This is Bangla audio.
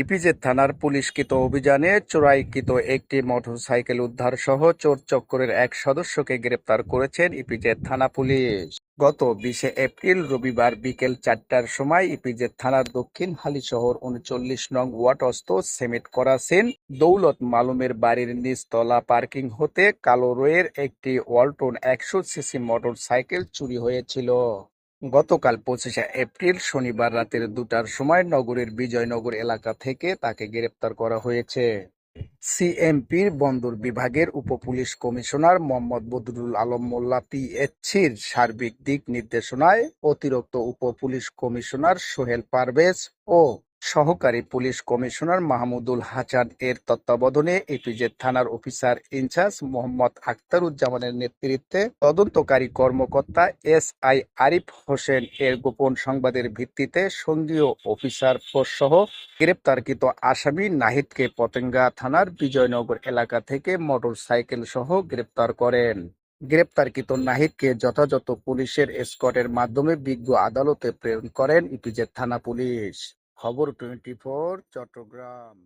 ইপিজেড থানার পুলিশকৃত অভিযানে চোরাইকৃত একটি মোটরসাইকেল উদ্ধারসহ চোর চক্করের এক সদস্যকে গ্রেপ্তার করেছেন ইপিজেড থানা পুলিশ। গত 20শে এপ্রিল রবিবার বিকেল 4টার সময় ইপিজেড থানার দক্ষিণ হালিশহর 39 নং ওয়াটস্থ সিমেন্ট করাসিন দৌলত মালুমের বাড়ির নিচতলা পার্কিং হতে কালো রঙের একটি ওয়ালটন 100 সিসি মোটরসাইকেল চুরি হয়েছিল। গতকাল 25শে এপ্রিল শনিবার রাতের 2টার সময় নগরের বিজয়নগর এলাকা থেকে তাকে গ্রেপ্তার করা হয়েছে। সিএমপির বন্দর বিভাগের উপপুলিশ কমিশনার মোহাম্মদ বদরুল আলম মোল্লা পিএইচসির সার্বিক দিক নির্দেশনায় অতিরিক্ত উপপুলিশ কমিশনার সোহেল পারভেজ ও সহকারী পুলিশ কমিশনার মাহমুদুল হাসান এর তত্ত্বাবধানে ইপিজেড থানার অফিসার ইনচার্জ মোহাম্মদ আখতারুজ্জামানের নেতৃত্বে তদন্তকারী কর্মকর্তা এসআই আরিফ হোসেন এর গোপন সংবাদের ভিত্তিতে সঙ্গীয় অফিসার ফোর্স সহ গ্রেপ্তারকৃত আসামি নাহিদকে পতেঙ্গা থানার বিজয়নগর এলাকা থেকে মোটরসাইকেল সহ গ্রেপ্তার করেন। গ্রেপ্তারকৃত নাহিদকে যথাযথ পুলিশের এসকর্টের মাধ্যমে বিজ্ঞ আদালতে প্রেরণ করেন ইপিজেড থানা পুলিশ। খবর 24 চট্টগ্রাম।